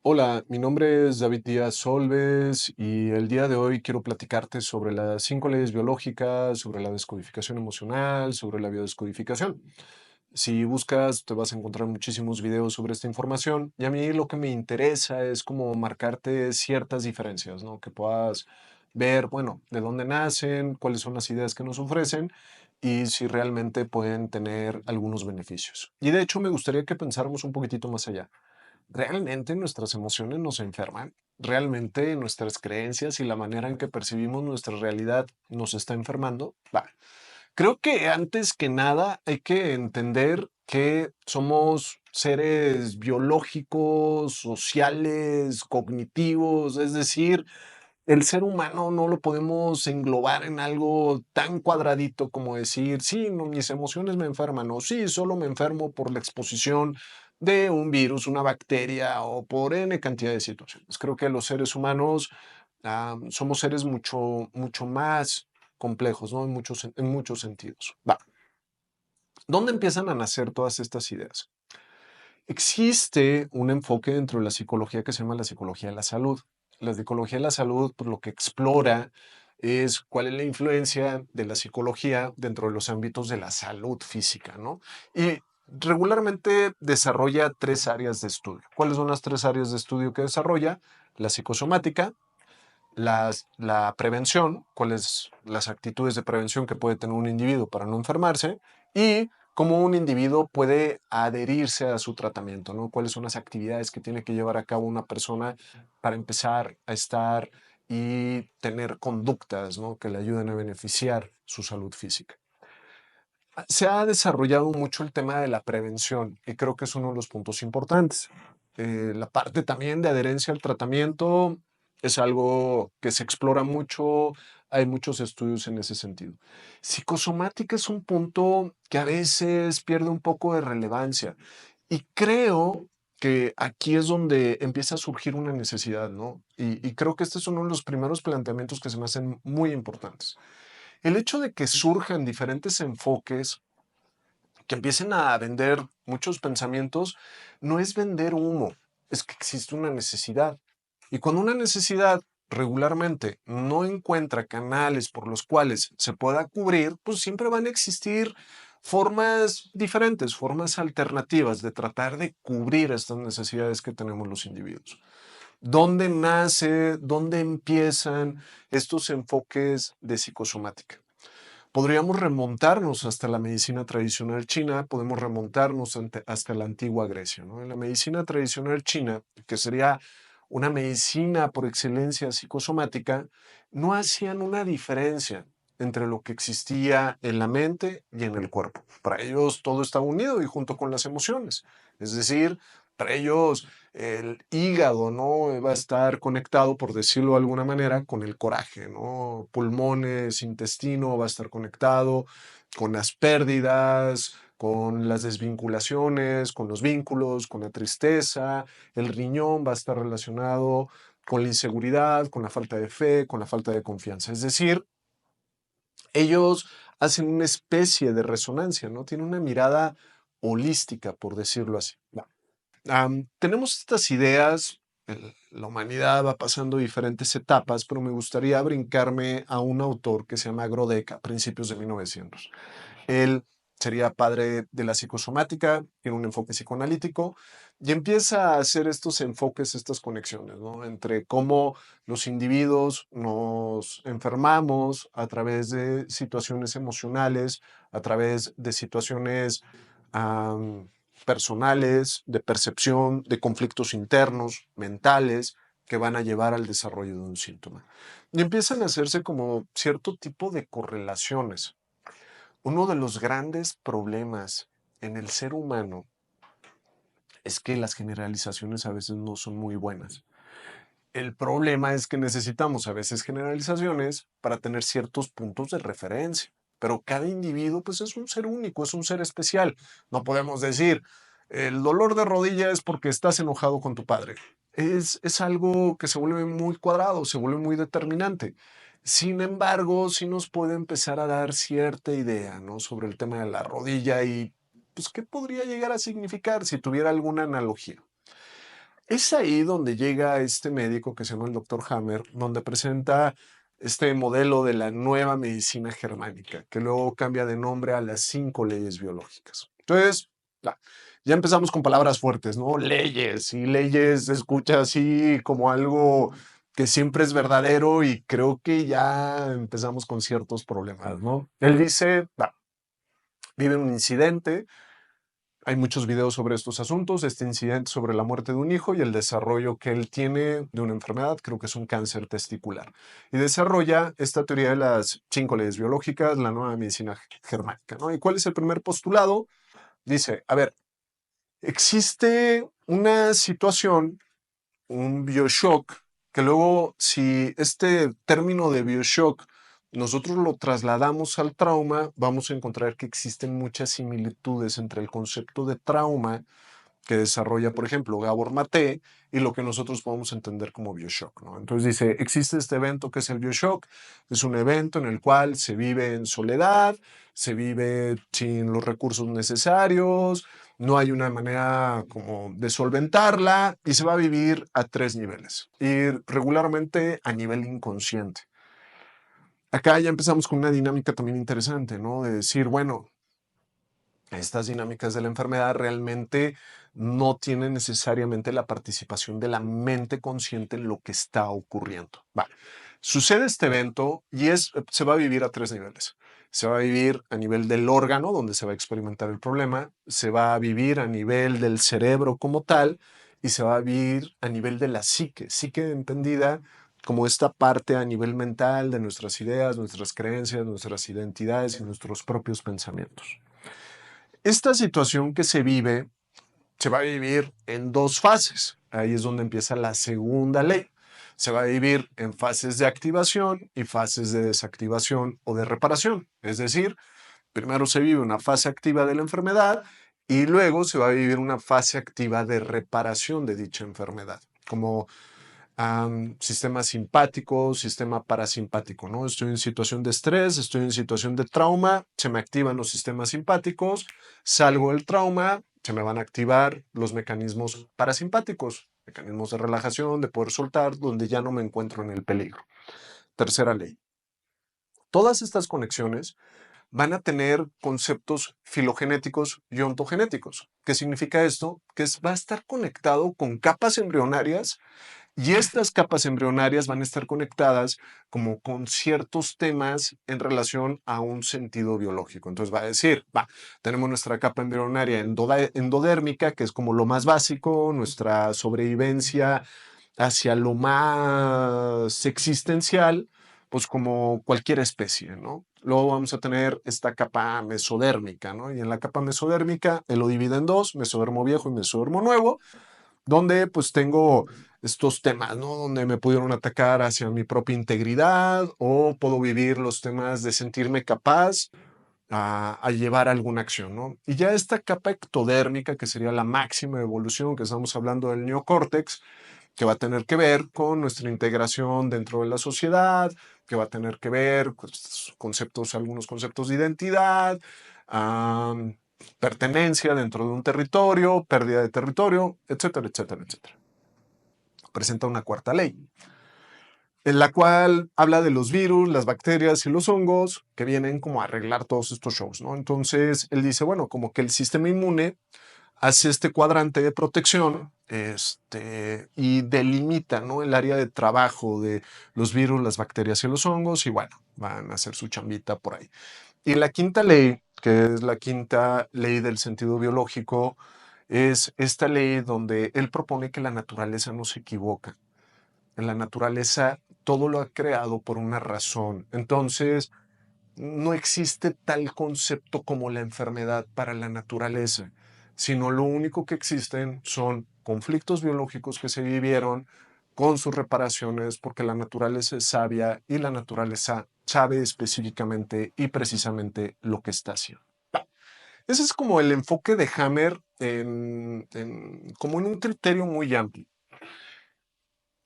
Hola, mi nombre es David Díaz Solves y el día de hoy quiero platicarte sobre las 5 leyes biológicas, sobre la descodificación emocional, sobre la biodescodificación. Si buscas, te vas a encontrar muchísimos videos sobre esta información y a mí lo que me interesa es como marcarte ciertas diferencias, ¿no? Que puedas ver, bueno, de dónde nacen, cuáles son las ideas que nos ofrecen y si realmente pueden tener algunos beneficios. Y de hecho me gustaría que pensáramos un poquitito más allá. ¿Realmente nuestras emociones nos enferman? ¿Realmente nuestras creencias y la manera en que percibimos nuestra realidad nos está enfermando? Va. Creo que antes que nada hay que entender que somos seres biológicos, sociales, cognitivos, es decir, el ser humano no lo podemos englobar en algo tan cuadradito como decir, sí, no, mis emociones me enferman, o sí, solo me enfermo por la exposición de un virus, una bacteria o por N cantidad de situaciones. Creo que los seres humanos somos seres mucho más complejos, ¿no? En muchos sentidos. Va. ¿Dónde empiezan a nacer todas estas ideas? Existe un enfoque dentro de la psicología que se llama la psicología de la salud. La psicología de la salud, por lo que explora es cuál es la influencia de la psicología dentro de los ámbitos de la salud física, ¿no? Y regularmente desarrolla 3 áreas de estudio. ¿Cuáles son las 3 áreas de estudio que desarrolla? La psicosomática, la prevención, cuáles las actitudes de prevención que puede tener un individuo para no enfermarse y cómo un individuo puede adherirse a su tratamiento, ¿no? Cuáles son las actividades que tiene que llevar a cabo una persona para empezar a estar y tener conductas, ¿no? Que le ayuden a beneficiar su salud física. Se ha desarrollado mucho el tema de la prevención y creo que es uno de los puntos importantes. La parte también de adherencia al tratamiento es algo que se explora mucho, hay muchos estudios en ese sentido. Psicosomática es un punto que a veces pierde un poco de relevancia y creo que aquí es donde empieza a surgir una necesidad, ¿no? Y creo que este es uno de los primeros planteamientos que se me hacen muy importantes. El hecho de que surjan diferentes enfoques que empiecen a vender muchos pensamientos, no es vender humo, es que existe una necesidad. Y cuando una necesidad regularmente no encuentra canales por los cuales se pueda cubrir, pues siempre van a existir formas diferentes, formas alternativas de tratar de cubrir estas necesidades que tenemos los individuos. ¿Dónde nace, dónde empiezan estos enfoques de psicosomática? Podríamos remontarnos hasta la medicina tradicional china, podemos remontarnos hasta la antigua Grecia, ¿no? En la medicina tradicional china, que sería una medicina por excelencia psicosomática, no hacían una diferencia entre lo que existía en la mente y en el cuerpo. Para ellos todo está unido y junto con las emociones. Es decir, para ellos el hígado, ¿no? Va a estar conectado, por decirlo de alguna manera, con el coraje, ¿no? Pulmones, intestino va a estar conectado con las pérdidas, con las desvinculaciones, con los vínculos, con la tristeza. El riñón va a estar relacionado con la inseguridad, con la falta de fe, con la falta de confianza. Es decir, ellos hacen una especie de resonancia, ¿no? Tienen una mirada holística, por decirlo así. Tenemos estas ideas, la humanidad va pasando diferentes etapas, pero me gustaría brincarme a un autor que se llama Grodeck a principios de 1900. Él sería padre de la psicosomática, tiene un enfoque psicoanalítico y empieza a hacer estos enfoques, estas conexiones, ¿no? Entre cómo los individuos nos enfermamos a través de situaciones emocionales, a través de situaciones am, personales, de percepción, de conflictos internos, mentales, que van a llevar al desarrollo de un síntoma. Y empiezan a hacerse como cierto tipo de correlaciones. Uno de los grandes problemas en el ser humano es que las generalizaciones a veces no son muy buenas. El problema es que necesitamos a veces generalizaciones para tener ciertos puntos de referencia. Pero cada individuo pues es un ser único, es un ser especial. No podemos decir, el dolor de rodilla es porque estás enojado con tu padre. Es algo que se vuelve muy cuadrado, se vuelve muy determinante. Sin embargo, sí nos puede empezar a dar cierta idea, ¿no? Sobre el tema de la rodilla y pues qué podría llegar a significar si tuviera alguna analogía. Es ahí donde llega este médico que se llama el doctor Hammer, donde presenta este modelo de la nueva medicina germánica, que luego cambia de nombre a las 5 leyes biológicas. Entonces, ya empezamos con palabras fuertes, ¿no? Leyes, y leyes se escucha así como algo que siempre es verdadero y creo que ya empezamos con ciertos problemas, ¿no? Él dice, vive un incidente. Hay muchos videos sobre estos asuntos, este incidente sobre la muerte de un hijo y el desarrollo que él tiene de una enfermedad, creo que es un cáncer testicular. Y desarrolla esta teoría de las 5 leyes biológicas, la nueva medicina germánica, ¿no? ¿Y cuál es el primer postulado? Dice, a ver, existe una situación, un bioshock, que luego si este término de bioshock nosotros lo trasladamos al trauma, vamos a encontrar que existen muchas similitudes entre el concepto de trauma que desarrolla, por ejemplo, Gabor Maté y lo que nosotros podemos entender como bioshock, ¿no? Entonces dice, existe este evento que es el bioshock, es un evento en el cual se vive en soledad, se vive sin los recursos necesarios, no hay una manera como de solventarla y se va a vivir a 3 niveles y regularmente a nivel inconsciente. Acá ya empezamos con una dinámica también interesante, ¿no? De decir, bueno, estas dinámicas de la enfermedad realmente no tienen necesariamente la participación de la mente consciente en lo que está ocurriendo. Vale. Sucede este evento y se va a vivir a 3 niveles. Se va a vivir a nivel del órgano, donde se va a experimentar el problema, se va a vivir a nivel del cerebro como tal, y se va a vivir a nivel de la psique entendida como esta parte a nivel mental de nuestras ideas, nuestras creencias, nuestras identidades y nuestros propios pensamientos. Esta situación que se va a vivir en 2 fases. Ahí es donde empieza la segunda ley. Se va a vivir en fases de activación y fases de desactivación o de reparación. Es decir, primero se vive una fase activa de la enfermedad y luego se va a vivir una fase activa de reparación de dicha enfermedad, como sistema simpático, sistema parasimpático, ¿no? Estoy en situación de estrés, estoy en situación de trauma, se me activan los sistemas simpáticos, salgo del trauma, se me van a activar los mecanismos parasimpáticos, mecanismos de relajación, de poder soltar, donde ya no me encuentro en el peligro. Tercera ley. Todas estas conexiones van a tener conceptos filogenéticos y ontogenéticos. ¿Qué significa esto? Que va a estar conectado con capas embrionarias y estas capas embrionarias van a estar conectadas como con ciertos temas en relación a un sentido biológico. Entonces va a decir, tenemos nuestra capa embrionaria endodérmica, que es como lo más básico, nuestra sobrevivencia hacia lo más existencial, pues como cualquier especie, ¿no? Luego vamos a tener esta capa mesodérmica, ¿no? Y en la capa mesodérmica, él lo divide en dos, mesodermo viejo y mesodermo nuevo, donde pues tengo estos temas, ¿no? Donde me pudieron atacar hacia mi propia integridad o puedo vivir los temas de sentirme capaz a llevar alguna acción, ¿no? Y ya esta capa ectodérmica, que sería la máxima evolución, que estamos hablando del neocórtex, que va a tener que ver con nuestra integración dentro de la sociedad, que va a tener que ver con algunos conceptos de identidad, pertenencia dentro de un territorio, pérdida de territorio, etcétera, etcétera, etcétera. Presenta una cuarta ley, en la cual habla de los virus, las bacterias y los hongos que vienen como a arreglar todos estos shows, ¿no? Entonces, él dice, bueno, como que el sistema inmune hace este cuadrante de protección y delimita, ¿no? El área de trabajo de los virus, las bacterias y los hongos y bueno, van a hacer su chambita por ahí. Y la quinta ley, que es la quinta ley del sentido biológico, es esta ley donde él propone que la naturaleza no se equivoca. En la naturaleza todo lo ha creado por una razón. Entonces, no existe tal concepto como la enfermedad para la naturaleza, sino lo único que existen son conflictos biológicos que se vivieron con sus reparaciones, porque la naturaleza es sabia y la naturaleza sabe específicamente y precisamente lo que está haciendo. Ese es como el enfoque de Hammer como en un criterio muy amplio.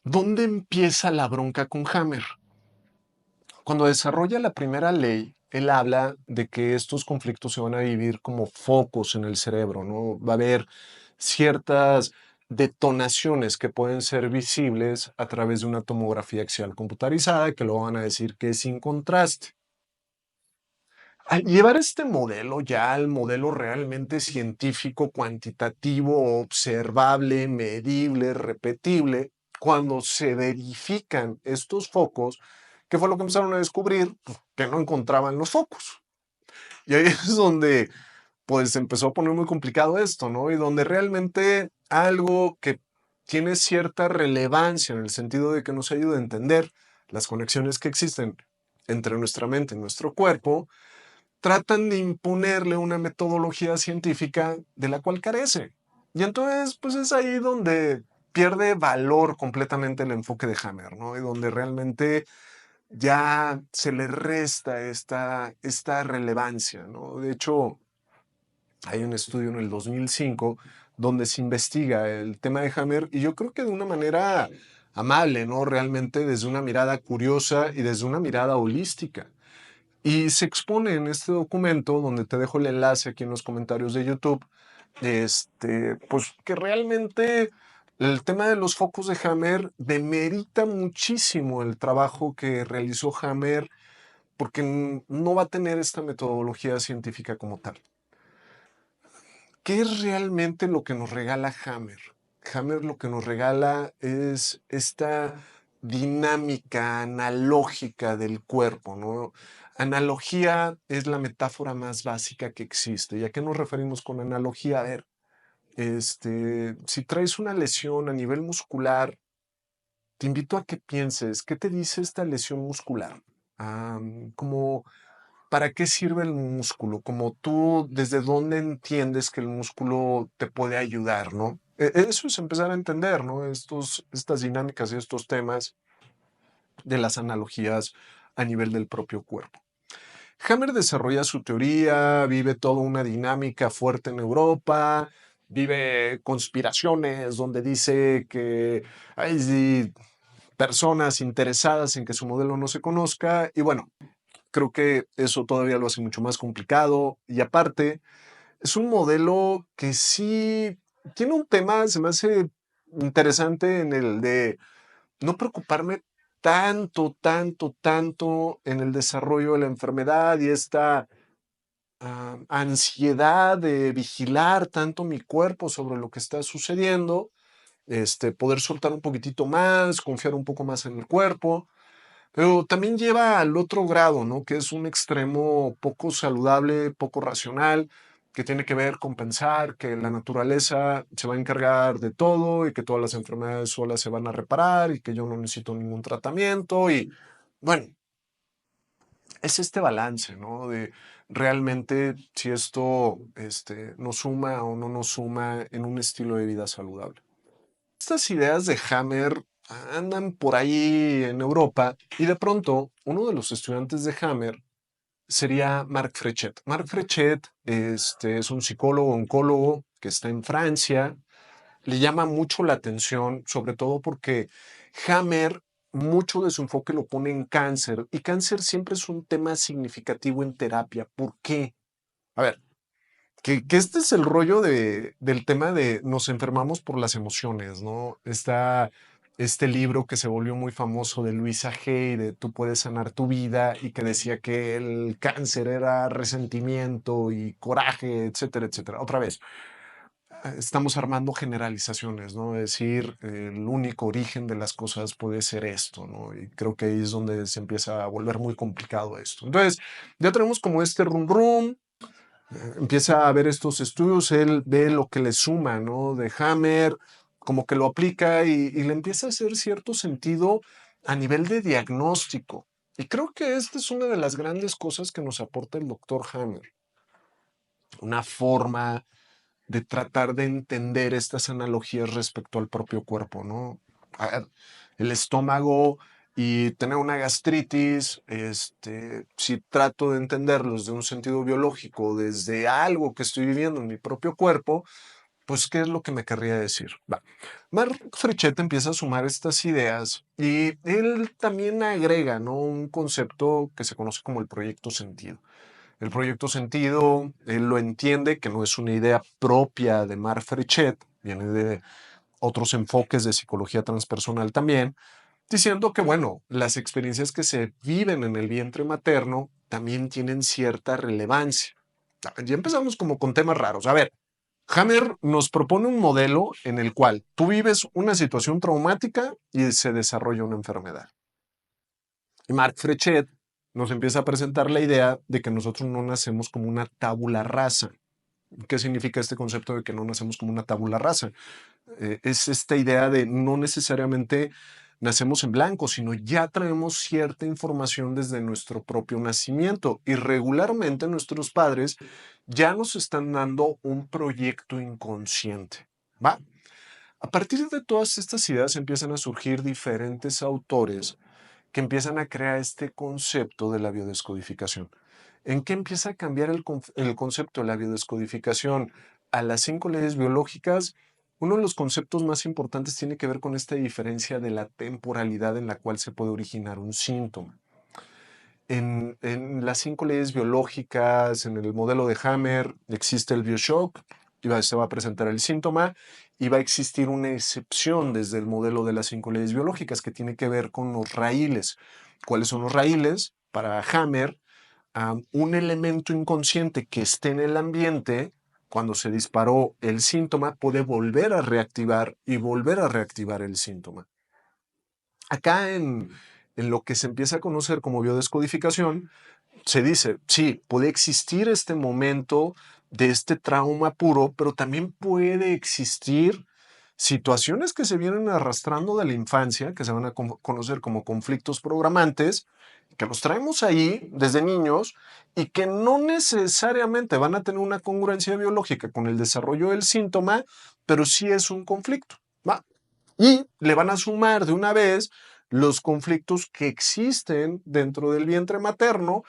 ¿Dónde empieza la bronca con Hammer? Cuando desarrolla la primera ley, él habla de que estos conflictos se van a vivir como focos en el cerebro, ¿no? Va a haber ciertas detonaciones que pueden ser visibles a través de una tomografía axial computarizada, que lo van a decir que es sin contraste. Al llevar este modelo ya al modelo realmente científico, cuantitativo, observable, medible, repetible, cuando se verifican estos focos, ¿qué fue lo que empezaron a descubrir? Pues, que no encontraban los focos. Y ahí es donde pues empezó a poner muy complicado esto, ¿no? Y donde realmente algo que tiene cierta relevancia en el sentido de que nos ayuda a entender las conexiones que existen entre nuestra mente y nuestro cuerpo, tratan de imponerle una metodología científica de la cual carece. Y entonces, pues es ahí donde pierde valor completamente el enfoque de Hammer, ¿no? Y donde realmente ya se le resta esta relevancia, ¿no? De hecho, hay un estudio en el 2005 donde se investiga el tema de Hammer y yo creo que de una manera amable, ¿no? Realmente desde una mirada curiosa y desde una mirada holística. Y se expone en este documento, donde te dejo el enlace aquí en los comentarios de YouTube, pues que realmente el tema de los focos de Hammer demerita muchísimo el trabajo que realizó Hammer porque no va a tener esta metodología científica como tal. ¿Qué es realmente lo que nos regala Hammer? Hammer lo que nos regala es esta dinámica analógica del cuerpo, ¿no? Analogía es la metáfora más básica que existe. ¿Y a qué nos referimos con analogía? A ver, si traes una lesión a nivel muscular, te invito a que pienses, ¿qué te dice esta lesión muscular? Como ¿para qué sirve el músculo? Como tú, ¿desde dónde entiendes que el músculo te puede ayudar, no? Eso es empezar a entender, ¿no? Estas dinámicas y estos temas de las analogías a nivel del propio cuerpo. Hammer desarrolla su teoría, vive toda una dinámica fuerte en Europa, vive conspiraciones donde dice que hay sí, personas interesadas en que su modelo no se conozca y bueno, creo que eso todavía lo hace mucho más complicado y aparte es un modelo que sí tiene un tema, se me hace interesante en el de no preocuparme tanto en el desarrollo de la enfermedad y esta ansiedad de vigilar tanto mi cuerpo sobre lo que está sucediendo, poder soltar un poquitito más, confiar un poco más en el cuerpo. Pero también lleva al otro grado, ¿no? Que es un extremo poco saludable, poco racional, que tiene que ver con pensar que la naturaleza se va a encargar de todo y que todas las enfermedades solas se van a reparar y que yo no necesito ningún tratamiento. Y bueno, es este balance, ¿no? De realmente si esto nos suma o no nos suma en un estilo de vida saludable. Estas ideas de Hammer andan por ahí en Europa y de pronto uno de los estudiantes de Hammer sería Marc Frechet. Marc Frechet es un psicólogo, oncólogo que está en Francia. Le llama mucho la atención, sobre todo porque Hammer mucho de su enfoque lo pone en cáncer y cáncer siempre es un tema significativo en terapia. ¿Por qué? A ver, que este es el rollo del tema de nos enfermamos por las emociones, ¿no? Está este libro que se volvió muy famoso de Luisa Hay, de Tú puedes sanar tu vida, y que decía que el cáncer era resentimiento y coraje, etcétera, etcétera. Otra vez, estamos armando generalizaciones, ¿no? Es decir, el único origen de las cosas puede ser esto, ¿no? Y creo que ahí es donde se empieza a volver muy complicado esto. Entonces, ya tenemos como este rum rum, empieza a ver estos estudios, él ve lo que le suma, ¿no? De Hammer, como que lo aplica y le empieza a hacer cierto sentido a nivel de diagnóstico. Y creo que esta es una de las grandes cosas que nos aporta el doctor Hammer. Una forma de tratar de entender estas analogías respecto al propio cuerpo, ¿no? A ver, el estómago y tener una gastritis, si trato de entenderlos de un sentido biológico, desde algo que estoy viviendo en mi propio cuerpo, pues, ¿qué es lo que me querría decir? Va. Marc Frechet empieza a sumar estas ideas y él también agrega, ¿no? Un concepto que se conoce como el proyecto sentido. El proyecto sentido, él lo entiende, que no es una idea propia de Marc Frechet, viene de otros enfoques de psicología transpersonal también, diciendo que, bueno, las experiencias que se viven en el vientre materno también tienen cierta relevancia. Ya empezamos como con temas raros. A ver, Hammer nos propone un modelo en el cual tú vives una situación traumática y se desarrolla una enfermedad. Y Marc Frechet nos empieza a presentar la idea de que nosotros no nacemos como una tabula rasa. ¿Qué significa este concepto de que no nacemos como una tabula rasa? Es esta idea de no necesariamente nacemos en blanco, sino ya traemos cierta información desde nuestro propio nacimiento y regularmente nuestros padres ya nos están dando un proyecto inconsciente. ¿Va? A partir de todas estas ideas empiezan a surgir diferentes autores que empiezan a crear este concepto de la biodescodificación. ¿En qué empieza a cambiar el concepto de la biodescodificación a las 5 leyes biológicas? Uno de los conceptos más importantes tiene que ver con esta diferencia de la temporalidad en la cual se puede originar un síntoma. En las 5 leyes biológicas, en el modelo de Hammer, existe el bioshock, se va a presentar el síntoma y va a existir una excepción desde el modelo de las 5 leyes biológicas que tiene que ver con los raíles. ¿Cuáles son los raíles? Para Hammer, un elemento inconsciente que esté en el ambiente, cuando se disparó el síntoma, puede volver a reactivar y volver a reactivar el síntoma. Acá en lo que se empieza a conocer como biodescodificación, se dice, sí, puede existir este momento de este trauma puro, pero también puede existir situaciones que se vienen arrastrando de la infancia, que se van a conocer como conflictos programantes, que los traemos ahí desde niños y que no necesariamente van a tener una congruencia biológica con el desarrollo del síntoma, pero sí es un conflicto, ¿va? Y le van a sumar de una vez los conflictos que existen dentro del vientre materno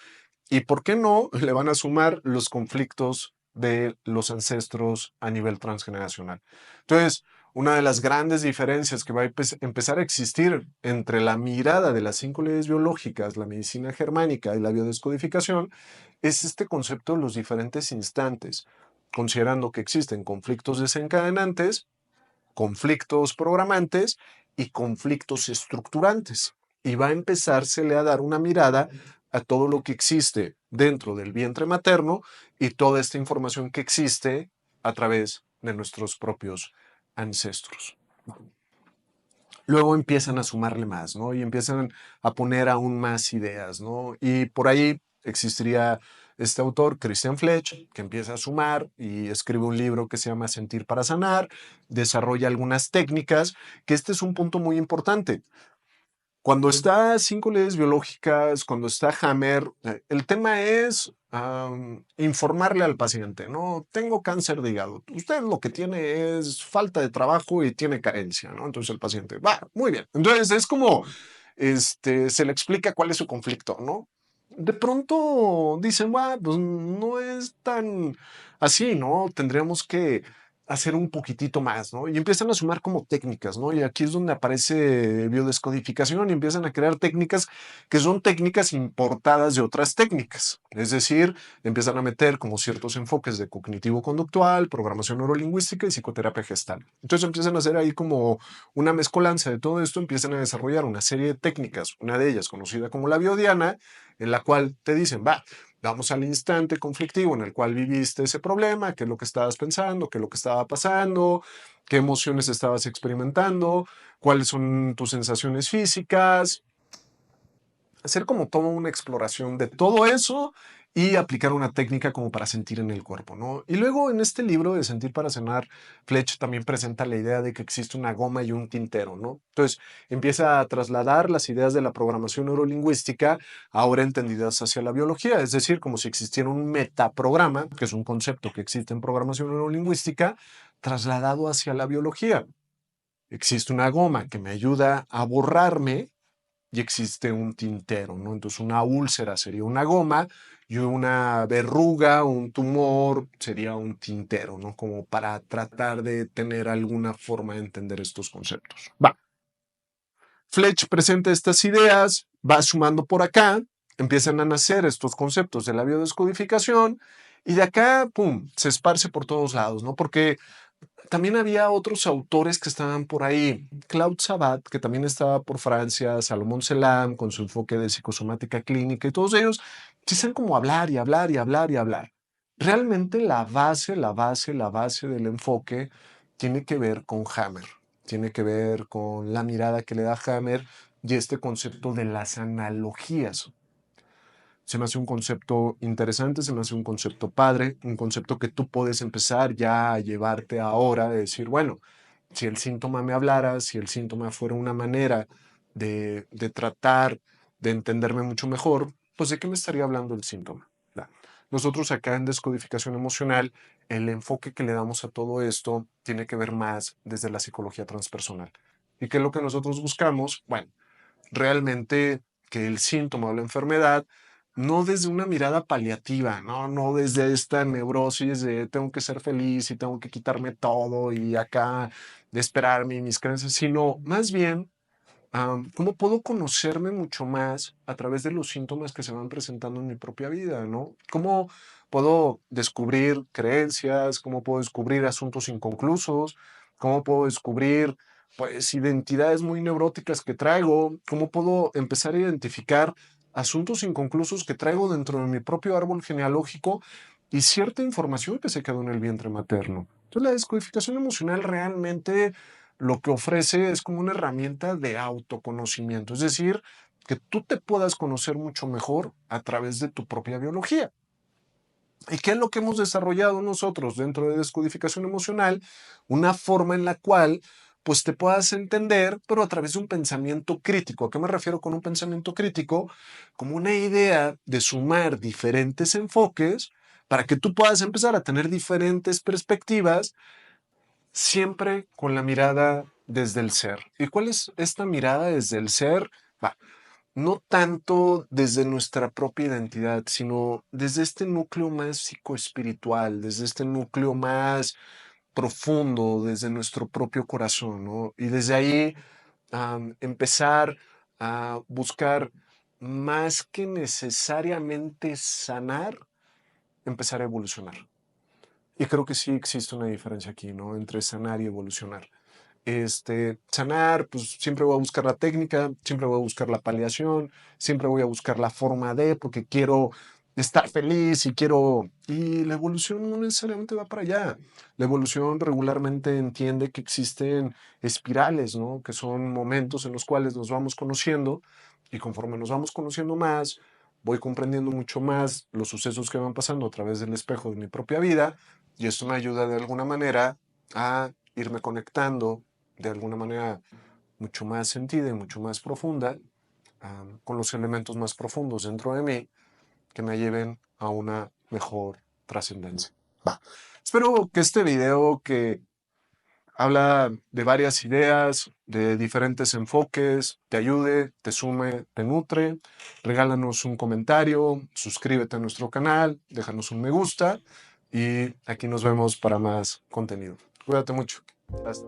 y, ¿por qué no?, le van a sumar los conflictos de los ancestros a nivel transgeneracional. Entonces, una de las grandes diferencias que va a empezar a existir entre la mirada de las 5 leyes biológicas, la medicina germánica y la biodescodificación, es este concepto de los diferentes instantes, considerando que existen conflictos desencadenantes, conflictos programantes y conflictos estructurantes. Y va a empezársele a dar una mirada a todo lo que existe dentro del vientre materno y toda esta información que existe a través de nuestros propios ancestros. Luego empiezan a sumarle más, ¿no? Y empiezan a poner aún más ideas, ¿no? Y por ahí existiría este autor, Christian Fletch, que empieza a sumar y escribe un libro que se llama Sentir para Sanar, desarrolla algunas técnicas, que este es un punto muy importante. Cuando está 5 leyes biológicas, cuando está Hammer, el tema es informarle al paciente, ¿no? Tengo cáncer de hígado. Usted lo que tiene es falta de trabajo y tiene carencia, ¿no? Entonces el paciente, va, muy bien. Entonces es como, se le explica cuál es su conflicto, ¿no? De pronto dicen, va, pues no es tan así, ¿no? Tendríamos que hacer un poquitito más, ¿no? Y empiezan a sumar como técnicas, ¿no? Y aquí es donde aparece biodescodificación y empiezan a crear técnicas que son técnicas importadas de otras técnicas. Es decir, empiezan a meter como ciertos enfoques de cognitivo-conductual, programación neurolingüística y psicoterapia gestal. Entonces empiezan a hacer ahí como una mezcolanza de todo esto, empiezan a desarrollar una serie de técnicas, una de ellas conocida como la biodiana, en la cual te dicen, va, vamos al instante conflictivo en el cual viviste ese problema, qué es lo que estabas pensando, qué es lo que estaba pasando, qué emociones estabas experimentando, cuáles son tus sensaciones físicas. Hacer como toda una exploración de todo eso y aplicar una técnica como para sentir en el cuerpo, ¿no? Y luego en este libro de Sentir para Sanar, Fletch también presenta la idea de que existe una goma y un tintero, ¿no? Entonces empieza a trasladar las ideas de la programación neurolingüística ahora entendidas hacia la biología, es decir, como si existiera un metaprograma, que es un concepto que existe en programación neurolingüística, trasladado hacia la biología. Existe una goma que me ayuda a borrarme y existe un tintero, ¿no? Entonces una úlcera sería una goma y una verruga, un tumor sería un tintero, ¿no? Como para tratar de tener alguna forma de entender estos conceptos. Va. Fletch presenta estas ideas, va sumando por acá, empiezan a nacer estos conceptos de la biodescodificación y de acá, pum, se esparce por todos lados, ¿no? Porque También había otros autores que estaban por ahí. Claude Sabat, que también estaba por Francia, Salomón Selam, con su enfoque de psicosomática clínica, y todos ellos dicen como hablar y hablar y hablar y hablar. Realmente la base del enfoque tiene que ver con Hammer, tiene que ver con la mirada que le da Hammer y este concepto de las analogías. Se me hace un concepto interesante, se me hace un concepto padre, un concepto que tú puedes empezar ya a llevarte ahora, de decir, bueno, si el síntoma me hablara, si el síntoma fuera una manera de tratar de entenderme mucho mejor, pues ¿de qué me estaría hablando el síntoma? Ya. Nosotros acá en Descodificación Emocional, el enfoque que le damos a todo esto tiene que ver más desde la psicología transpersonal. ¿Y qué es lo que nosotros buscamos? Bueno, realmente que el síntoma o la enfermedad, no desde una mirada paliativa, no desde esta neurosis de tengo que ser feliz y tengo que quitarme todo y acá de esperarme y mis creencias, sino más bien cómo puedo conocerme mucho más a través de los síntomas que se van presentando en mi propia vida, ¿no? ¿Cómo puedo descubrir creencias? ¿Cómo puedo descubrir asuntos inconclusos? ¿Cómo puedo descubrir, pues, identidades muy neuróticas que traigo? ¿Cómo puedo empezar a identificar asuntos inconclusos que traigo dentro de mi propio árbol genealógico y cierta información que se quedó en el vientre materno? Entonces, la descodificación emocional realmente lo que ofrece es como una herramienta de autoconocimiento, es decir, que tú te puedas conocer mucho mejor a través de tu propia biología. ¿Y qué es lo que hemos desarrollado nosotros dentro de descodificación emocional? Una forma en la cual pues te puedas entender, pero a través de un pensamiento crítico. ¿A qué me refiero con un pensamiento crítico? Como una idea de sumar diferentes enfoques para que tú puedas empezar a tener diferentes perspectivas siempre con la mirada desde el ser. ¿Y cuál es esta mirada desde el ser? Va, no tanto desde nuestra propia identidad, sino desde este núcleo más psicoespiritual, desde este núcleo más profundo, desde nuestro propio corazón, ¿no? Y desde ahí empezar a buscar más que necesariamente sanar, empezar a evolucionar. Y creo que sí existe una diferencia aquí, ¿no? Entre sanar y evolucionar. Sanar, pues siempre voy a buscar la técnica, siempre voy a buscar la paliación, siempre voy a buscar la forma de, porque quiero estar feliz y quiero... Y la evolución no necesariamente va para allá. La evolución regularmente entiende que existen espirales, ¿no? Que son momentos en los cuales nos vamos conociendo y conforme nos vamos conociendo más, voy comprendiendo mucho más los sucesos que van pasando a través del espejo de mi propia vida y esto me ayuda de alguna manera a irme conectando de alguna manera mucho más sentida y mucho más profunda con los elementos más profundos dentro de mí que me lleven a una mejor trascendencia. Va. Espero que este video que habla de varias ideas, de diferentes enfoques, te ayude, te sume, te nutre. Regálanos un comentario, suscríbete a nuestro canal, déjanos un me gusta y aquí nos vemos para más contenido. Cuídate mucho. Hasta